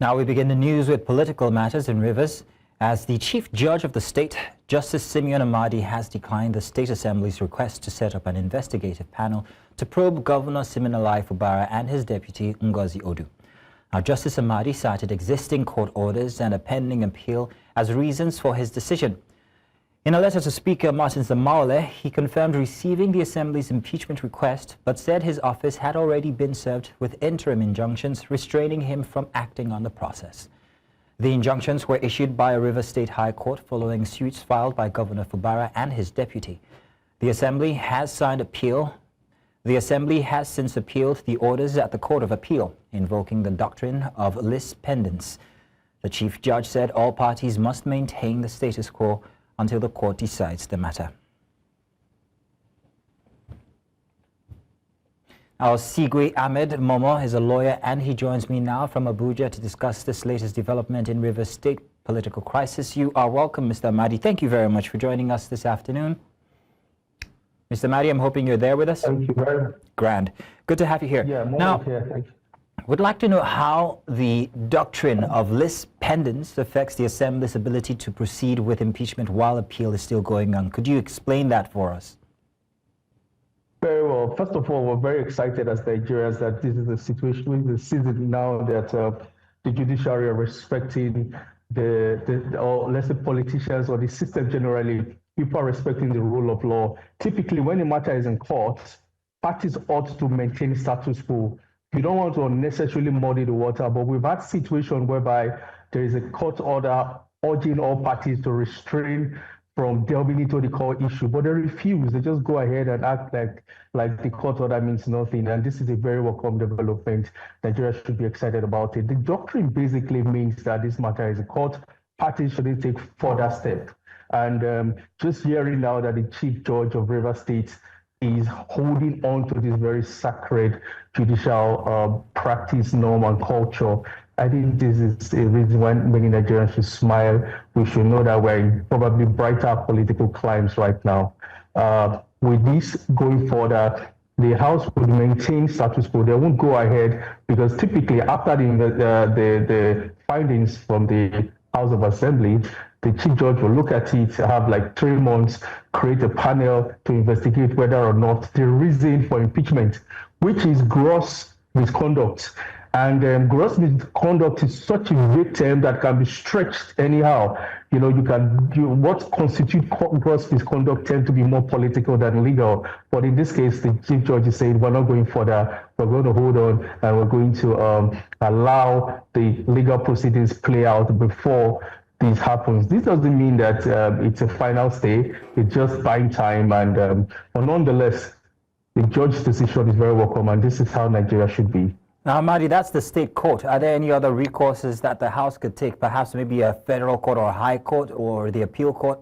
Now we begin the news with political matters in Rivers, as the Chief Judge of the state, Justice Simeon Amadi, has declined the State Assembly's request to set up an investigative panel to probe Governor Siminalayi Fubara and his deputy, Ngozi Nma-Odu. Now, Justice Amadi cited existing court orders and a pending appeal as reasons for his decision. In a letter to Speaker Martin Zamaole, he confirmed receiving the Assembly's impeachment request, but said his office had already been served with interim injunctions restraining him from acting on the process. The injunctions were issued by a Rivers State High Court following suits filed by Governor Fubara and his deputy. The Assembly has since appealed the orders at the Court of Appeal, invoking the doctrine of lis pendens. The Chief Judge said all parties must maintain the status quo until the court decides the matter. Our Osigwe Ahmed Momoh is a lawyer, and he joins me now from Abuja to discuss this latest development in Rivers State political crisis. You are welcome, Mr. Amadi. Thank you very much for joining us this afternoon. Mr. Amadi, I'm hoping you're there with us. Thank you very much. Grand. Good to have you here. Yeah, now, here. Thank you. Would like to know how the doctrine of lis pendens affects the Assembly's ability to proceed with impeachment while appeal is still going on. Could you explain that for us? Very well. First of all, we're very excited as Nigerians that this is the situation, the season now that the judiciary are respecting or let's say politicians or the system generally. People are respecting the rule of law. Typically, when a matter is in court, parties ought to maintain status quo. You don't want to unnecessarily muddy the water, but we've had situations whereby there is a court order urging all parties to restrain from delving into the core issue, but they refuse. They just go ahead and act like the court order means nothing. And this is a very welcome development. Nigeria should be excited about it. The doctrine basically means that this matter is a court. Parties shouldn't take further steps. And just hearing now that the Chief Judge of Rivers State is holding on to this very sacred judicial practice, norm, and culture, I think this is a reason why many Nigerians should smile. We should know that we're in probably brighter political climes right now. With this going further, the House would maintain status quo. They won't go ahead because typically after the findings from the House of Assembly, the Chief Judge will look at it, have like 3 months, create a panel to investigate whether or not the reason for impeachment, which is gross misconduct. And gross misconduct is such a vague term that can be stretched anyhow. You know, what constitutes gross misconduct tend to be more political than legal. But in this case, the Chief Judge is saying we're not going further. We're going to hold on and we're going to allow the legal proceedings play out before this happens. This doesn't mean that it's a final stay. It's just buying time. And but nonetheless, the judge's decision is very welcome. And this is how Nigeria should be. Now, Amadi, that's the state court. Are there any other recourses that the House could take? Perhaps maybe a federal court or a high court or the appeal court?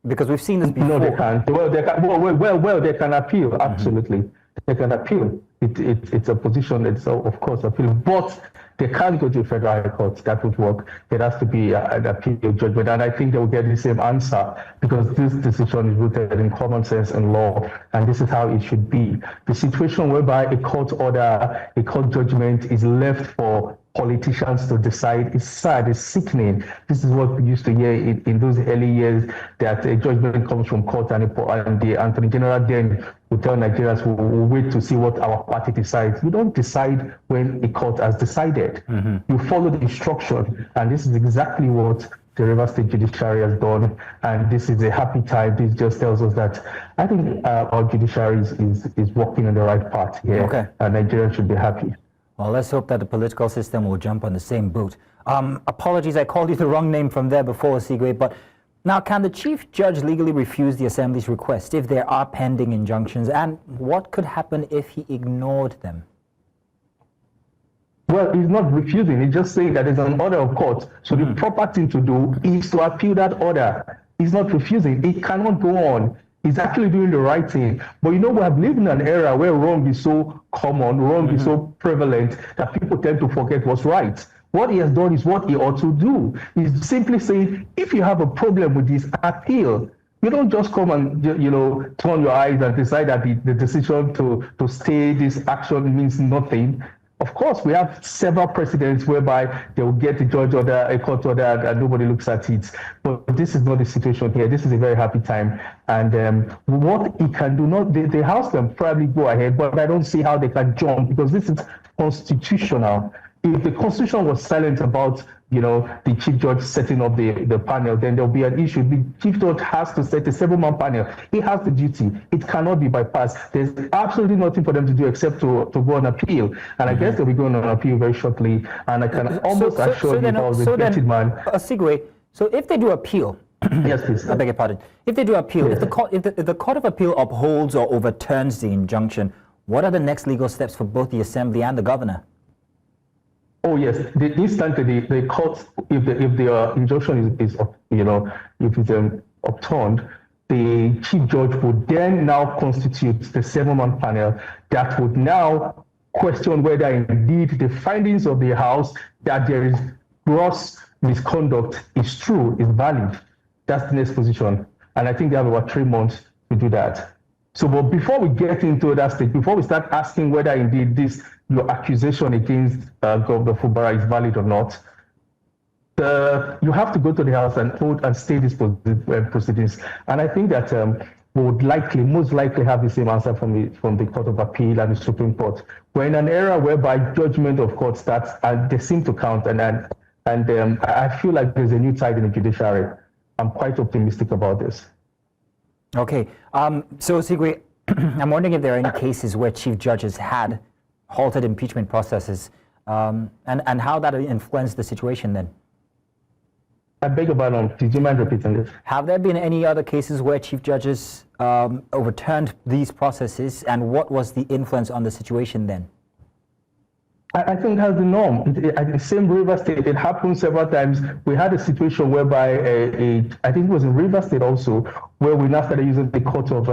Because we've seen this before. No, they can't. Well, they can appeal. Absolutely. They can appeal. It's a position that's, of course, appeal. But they can't go to federal high court. That would work. It has to be an appeal judgment. And I think they will get the same answer because this decision is rooted in common sense and law. And this is how it should be. The situation whereby a court order, a court judgment is left for politicians to decide is sad, is sickening. This is what we used to hear in those early years, that a judgment comes from court and the Attorney General then will tell Nigerians we'll wait to see what our party decides. You don't decide when a court has decided. You follow the instruction, and this is exactly what the Rivers State Judiciary has done, and this is a happy time. This just tells us that I think our judiciary is walking on the right path here, okay. And Nigerians should be happy. Well, let's hope that the political system will jump on the same boat. Apologies, I called you the wrong name from there before, Osigwe, but now can the Chief Judge legally refuse the Assembly's request if there are pending injunctions, and what could happen if he ignored them? Well, he's not refusing, he's just saying that there's an order of court, so the proper thing to do is to appeal that order. He's not refusing, it cannot go on. He's actually doing the right thing. But you know, we have lived in an era where wrong is so common, wrong is so prevalent that people tend to forget what's right. What he has done is what he ought to do. He's simply saying, if you have a problem with this, appeal. You don't just come and, you know, turn your eyes and decide that the decision to stay this action means nothing. Of course, we have several precedents whereby they will get a judge order, a court order, and nobody looks at it. But this is not the situation here. This is a very happy time. And what it can do, not the House can probably go ahead, but I don't see how they can jump because this is constitutional. If the Constitution was silent about, the Chief Judge setting up the panel, then there'll be an issue. The Chief Judge has to set a 7-man panel. He has the duty. It cannot be bypassed. There's absolutely nothing for them to do except to go on appeal. And I guess they'll be going on appeal very shortly. And I can almost assure you about the vetted man. Osigwe, so if they do appeal, yes, please. I beg your pardon. If they do appeal, if the Court of Appeal upholds or overturns the injunction, what are the next legal steps for both the Assembly and the governor? Oh yes, the instant the court, if the injunction is if it's upturned, the Chief Judge would then now constitute the 7-man panel that would now question whether indeed the findings of the House that there is gross misconduct is true, is valid. That's the next position, and I think they have about 3 months to do that. So, but before we get into that stage, before we start asking whether indeed your accusation against Governor Fubara is valid or not, you have to go to the House and vote and stay these proceedings. And I think that we would most likely have the same answer from the Court of Appeal and the Supreme Court. We're in an era whereby judgment of court starts and they seem to count. And I feel like there's a new tide in the judiciary. I'm quite optimistic about this. Okay, so Osigwe, I'm wondering if there are any cases where chief judges had halted impeachment processes and how that influenced the situation then. I beg your pardon, did you mind repeating this? Have there been any other cases where chief judges overturned these processes, and what was the influence on the situation then? I think that's the norm. At the same River State, it happened several times. We had a situation whereby I think it was in River State also, where we now started using the court of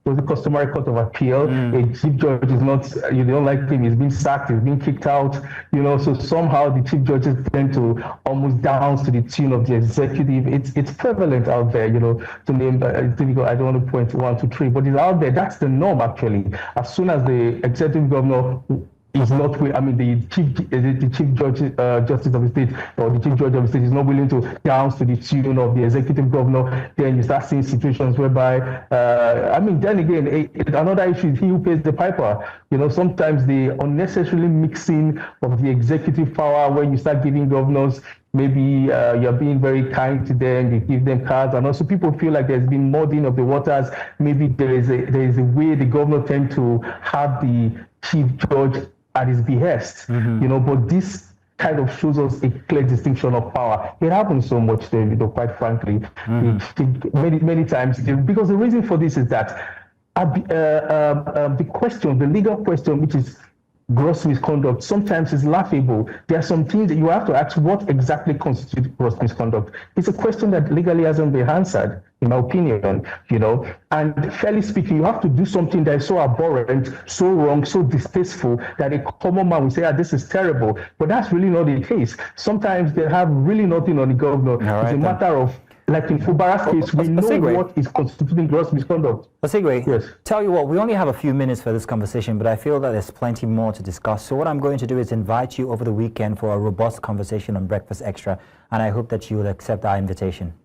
was the customary court of appeal. A chief judge is not, you don't like him, he's been sacked, he's been kicked out, so somehow the chief judges tend to almost dance to the tune of the executive. It's prevalent out there, to name, typical, I don't want to point 1, 2, 3, but it's out there. That's the norm actually. As soon as the executive governor is not, the chief justice of the state or the chief judge of the state is not willing to dance to the tune of the executive governor, then you start seeing situations whereby, then again, another issue is he who pays the piper. Sometimes the unnecessarily mixing of the executive power when you start giving governors, maybe you're being very kind to them, you give them cards, and also people feel like there's been muddying of the waters. Maybe there is a way the governor tend to have the chief judge at his behest, but this kind of shows us a clear distinction of power. It happens so much there, quite frankly, many times, because the reason for this is that the legal question, which is gross misconduct, sometimes is laughable. There are some things that you have to ask, what exactly constitutes gross misconduct? It's a question that legally hasn't been answered, in my opinion, and fairly speaking, you have to do something that is so abhorrent, so wrong, so distasteful that a common man will say, this is terrible. But that's really not the case. Sometimes they have really nothing on the governor. It's a matter of, like in Fubara's case, we know what is constituting gross misconduct. Osigwe, yes. Tell you what, we only have a few minutes for this conversation, but I feel that there's plenty more to discuss. So what I'm going to do is invite you over the weekend for a robust conversation on Breakfast Extra, and I hope that you will accept our invitation.